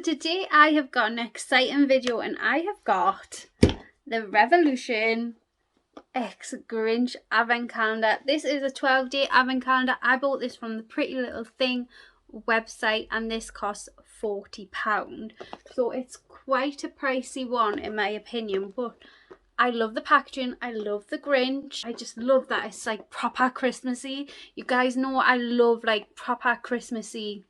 today I have got an exciting video, and I have got the Revolution X Grinch Advent Calendar. This is a 12-day Advent Calendar. I bought this from the Pretty Little Thing website, and this costs £40. So it's quite a pricey one in my opinion, but I love the packaging. I love the Grinch. I just love that it's like proper Christmassy. You guys know I love like proper Christmassy.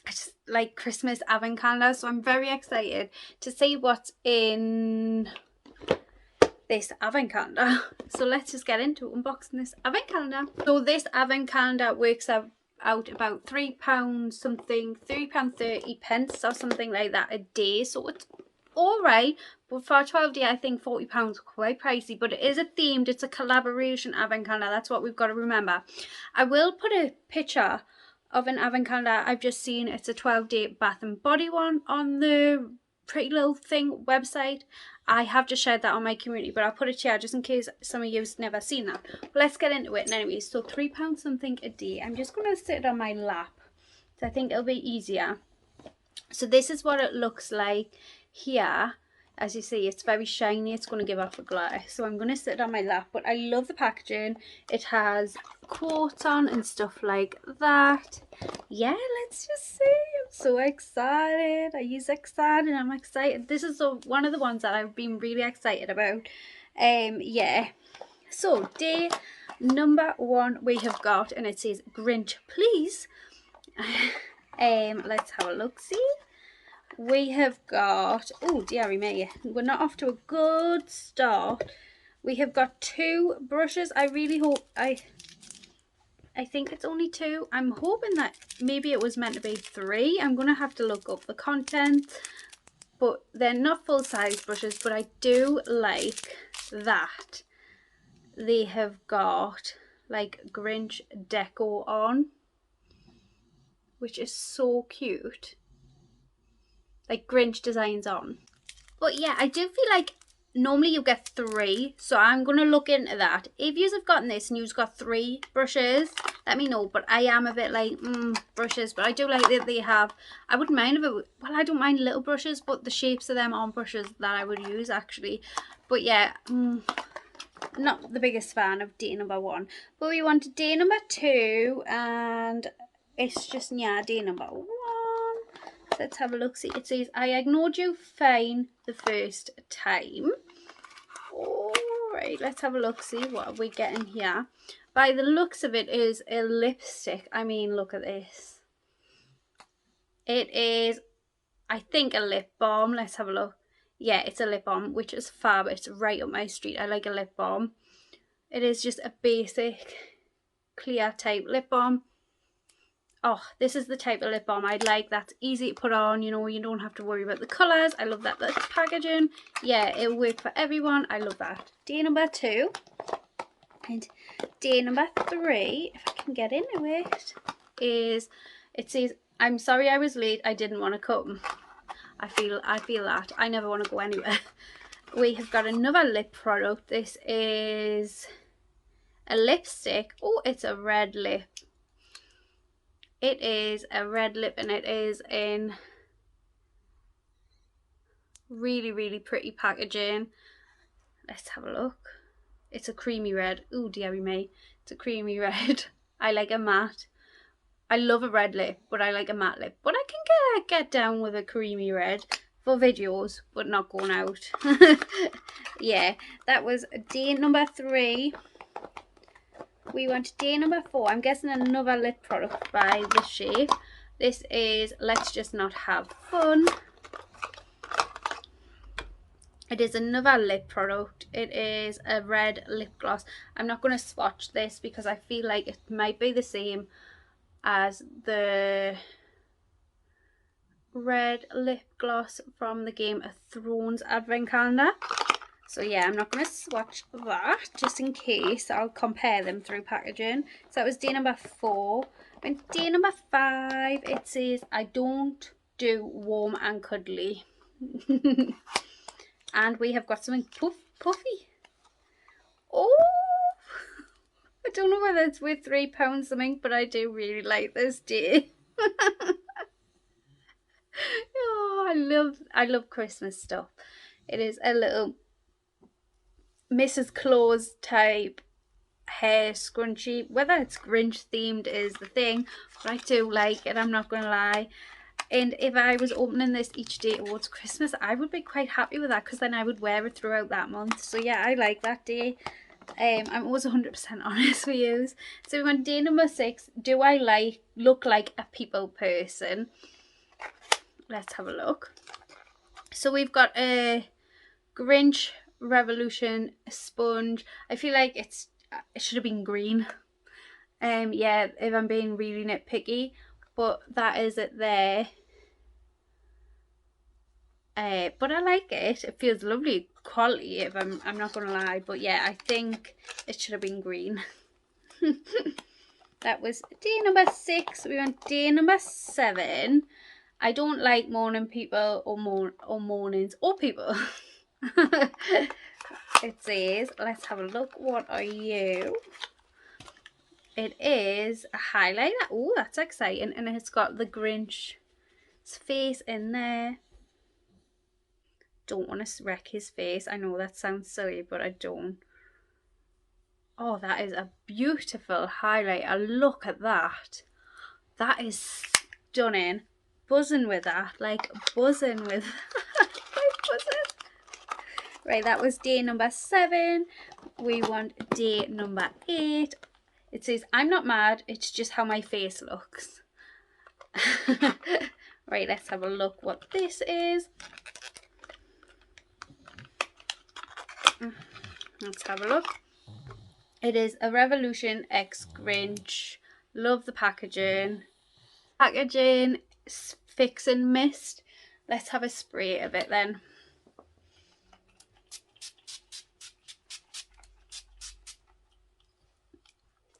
I just like Christmas Advent calendars, so I'm very excited to see what's in this Advent calendar. So let's just get into unboxing this Advent calendar. So this Advent calendar works out about £3 something, £3.30 or something like that a day. So it's alright, but for a 12-day I think £40 is quite pricey, but it is a themed, it's a collaboration Advent calendar. That's what we've got to remember. I will put a picture of an Advent calendar I've just seen. It's a 12-day Bath and Body one on the Pretty Little Thing website. I have just shared that on my community, but I'll put it here just in case some of you've never seen that. But let's get into it. And anyways, so £3 something a day. I'm just going to sit it on my lap, so I think it'll be easier. So this is what it looks like here. As you see, it's very shiny. It's going to give off a glare. So I'm going to sit it on my lap. But I love the packaging. It has quotes on and stuff like that. Yeah, let's just see. I'm so excited. Are you excited? I'm excited. This is one of the ones that I've been really excited about. Yeah. So day number 1 we have got, and it says Grinch, please. Let's have a look. See. We have got, oh dearie me, we're not off to a good start. We have got 2 brushes. I really hope, I think it's only 2. I'm hoping that maybe it was meant to be 3. I'm going to have to look up the content, but they're not full size brushes, but I do like that they have got like Grinch deco on, which is so cute. Like Grinch designs on. But yeah, I do feel like normally you get 3, so I'm going to look into that. If you have gotten this and you've got 3 brushes, let me know. But I am a bit like, brushes, but I do like that they have, I wouldn't mind if it, well, I don't mind little brushes, but the shapes of them aren't brushes that I would use actually. But yeah, not the biggest fan of day number 1. But we want day number 2, and it's just, yeah, day number 1. Let's have a look. See, it says, I ignored you fine the first time. Alright, let's have a look. See, what are we getting here? By the looks of it is a lipstick. I mean, look at this. It is, I think, a lip balm. Let's have a look. Yeah, it's a lip balm, which is fab. It's right up my street. I like a lip balm. It is just a basic clear type lip balm. Oh, this is the type of lip balm I'd like. That's easy to put on, you know, you don't have to worry about the colours. I love that the packaging. Yeah, it'll work for everyone. I love that. Day number 2. And day number 3, if I can get into it, is, it says, I'm sorry I was late. I didn't want to come. I feel that. I never want to go anywhere. We have got another lip product. This is a lipstick. Oh, it's a red lip. It is a red lip, and it is in really, really pretty packaging. Let's have a look. It's a creamy red. Ooh, dearie me. It's a creamy red. I like a matte. I love a red lip, but I like a matte lip. But I can get down with a creamy red for videos, but not going out. Yeah, that was day number 3. We want day number 4. I'm guessing another lip product by the shape. This is Let's Just Not Have Fun. It is another lip product. It is a red lip gloss. I'm not going to swatch this because I feel like it might be the same as the red lip gloss from the Game of Thrones Advent Calendar. So yeah, I'm not going to swatch that, just in case. I'll compare them through packaging. So that was day number 4. And day number 5, it says, I don't do warm and cuddly. And we have got something puffy. Oh, I don't know whether it's worth £3 something, but I do really like this day. Oh, I love Christmas stuff. It is a little Mrs. Claus type hair scrunchie. Whether it's Grinch themed is the thing, but I do like it, I'm not gonna lie. And if I was opening this each day towards Christmas, I would be quite happy with that, because then I would wear it throughout that month. So yeah, I like that day. I'm always 100% honest with you. So we went day number 6. Do I look like a people person? Let's have a look. So we've got a Grinch Revolution sponge. I feel like it should have been green. Yeah, if I'm being really nitpicky, but that is it there. But I like it. It feels lovely quality, if I'm not gonna lie. But yeah, I think it should have been green. That was day number 6. We went day number 7. I don't like morning people or mornings or people. It says, let's have a look. What are you? It is a highlighter. Oh, that's exciting. And it's got the Grinch's face in there. Don't want to wreck his face. I know that sounds silly, but I don't. Oh, that is a beautiful highlighter. Look at that. That is stunning. Buzzing with that. Like buzzing with buzzing. Right, that was day number 7. We want day number 8. It says, I'm not mad, it's just how my face looks. Right, let's have a look what this is. Let's have a look. It is a Revolution X Grinch. Love the packaging. Packaging fixing mist. Let's have a spray of it then.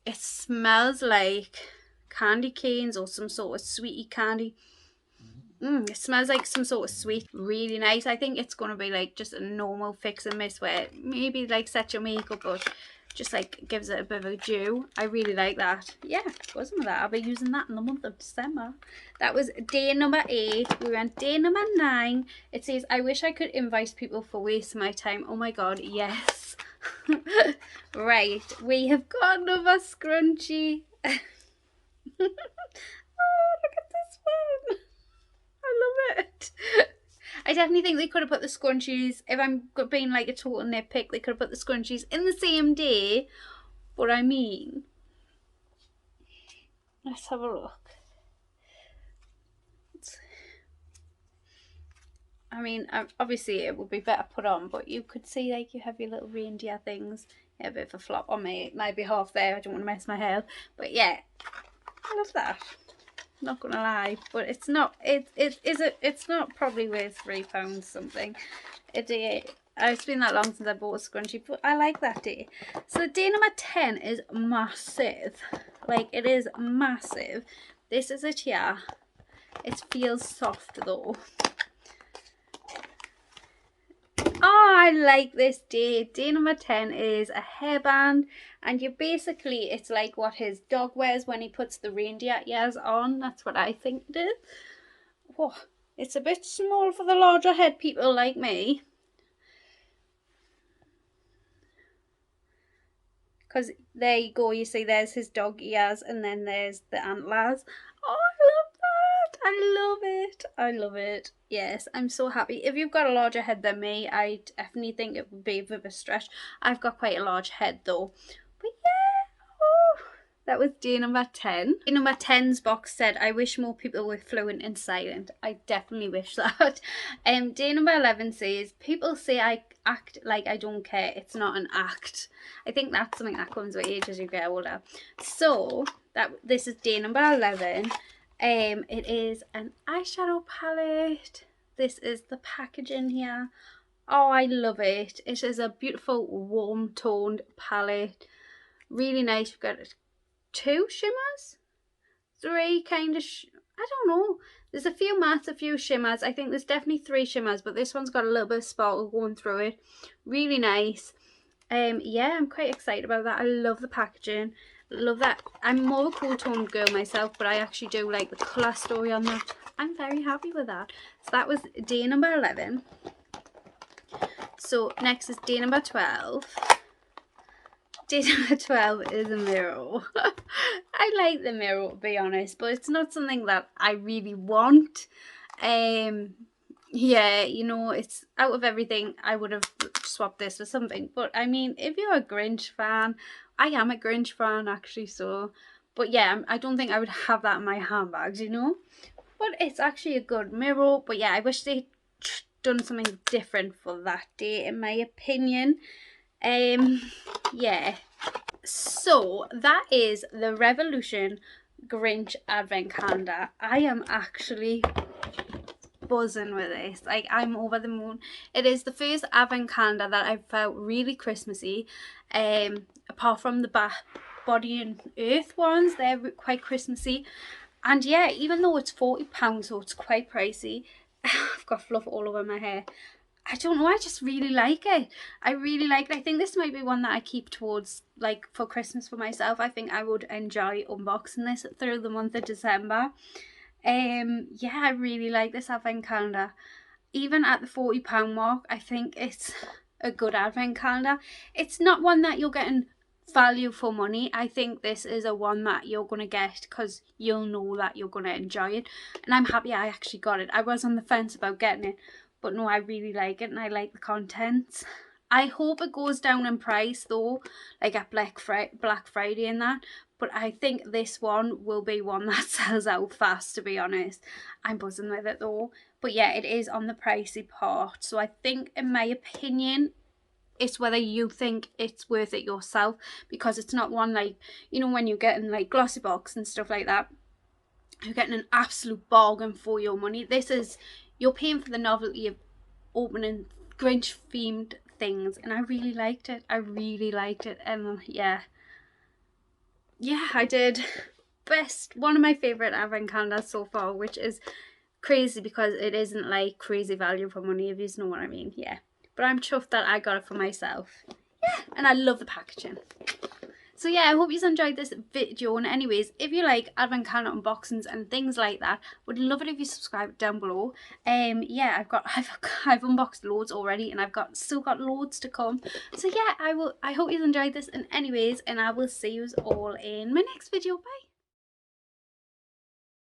It smells like candy canes or some sort of sweetie candy. It smells like some sort of sweet. Really nice. I think it's going to be like just a normal fix and mist where maybe like set your makeup, but just like gives it a bit of a dew. I really like that. Yeah, wasn't with that. I'll be using that in the month of December. That was day number 8. We went day number 9. It says, I wish I could invite people for wasting my time. Oh my god, yes. Right, we have got another scrunchie. Oh, look at this one. I love it. I definitely think they could have put the scrunchies, if I'm being like a total nitpick, they could have put the scrunchies in the same day. But I mean, let's have a look. I mean, obviously it would be better put on, but you could see like you have your little reindeer things. Yeah, a bit of a flop on my behalf there. I don't want to mess my hair up. But yeah, I love that. Not gonna lie, but it's not. It's not probably worth £3 something a day. It's been that long since I bought a scrunchie, but I like that day. So day number 10 is massive. Like, it is massive. This is it here. It feels soft though. Oh, I like this day. Day number 10 is a hairband, and you basically, it's like what his dog wears when he puts the reindeer ears on. That's what I think it is. Whoa, it's a bit small for the larger head people like me. Because there you go, you see there's his dog ears and then there's the antlers. Oh, I love that. I love it. I love it. Yes, I'm so happy. If you've got a larger head than me, I definitely think it would be a bit of a stretch. I've got quite a large head though. But yeah, oh, that was day number 10. Day number 10's box said, I wish more people were fluent in silent. I definitely wish that. Day number 11 says, people say I act like I don't care. It's not an act. I think that's something that comes with age as you get older. So this is day number 11. It is an eyeshadow palette. This is the packaging here. Oh, I love it. It is a beautiful warm toned palette. Really nice. We've got 2 shimmers, 3 kind of I don't know. There's a few mattes, a few shimmers. I think there's definitely 3 shimmers, but this one's got a little bit of sparkle going through it. Really nice. Yeah, I'm quite excited about that. I love the packaging. Love that. I'm more of a cool toned girl myself, but I actually do like the colour story on that. I'm very happy with that. So that was day number 11. So next is day number 12. Day number 12 is a mirror. I like the mirror, to be honest, but it's not something that I really want. Yeah, you know, it's out of everything, I would have swapped this for something. But I mean, if you're a Grinch fan, I am a Grinch fan actually, so. But yeah, I don't think I would have that in my handbags, you know. But it's actually a good mirror. But yeah, I wish they'd done something different for that day, in my opinion. Yeah. So that is the Revolution Grinch Advent Calendar. I am actually buzzing with this. Like, I'm over the moon. It is the first Advent calendar that I've felt really Christmassy. Apart from the Body and Earth ones, they're quite Christmassy. And yeah, even though it's £40, so it's quite pricey. I've got fluff all over my hair. I don't know, I just really like it. I really like it. I think this might be one that I keep towards, like, for Christmas for myself. I think I would enjoy unboxing this through the month of December. Yeah, I really like this Advent calendar. Even at the £40 mark, I think it's a good Advent calendar. It's not one that you're getting value for money. I think this is a one that you're going to get because you'll know that you're going to enjoy it. And I'm happy I actually got it. I was on the fence about getting it, but no, I really like it and I like the contents. I hope it goes down in price though, like at Black Friday and that. But I think this one will be one that sells out fast, to be honest. I'm buzzing with it though. But yeah, it is on the pricey part. So I think, in my opinion, it's whether you think it's worth it yourself. Because it's not one like, you know, when you're getting like Glossy Box and stuff like that, you're getting an absolute bargain for your money. This is, you're paying for the novelty of opening Grinch themed things. And I really liked it. I really liked it. And yeah, I did. One of my favourite Advent calendars so far, which is crazy because it isn't like crazy value for money, if you know what I mean. Yeah, but I'm chuffed that I got it for myself. Yeah, and I love the packaging. So yeah, I hope you enjoyed this video. And anyways, if you like Advent calendar unboxings and things like that, would love it if you subscribe down below. Yeah, I've unboxed loads already, and I've still got loads to come. So yeah, I hope you enjoyed this. And anyways, and I will see you all in my next video. Bye.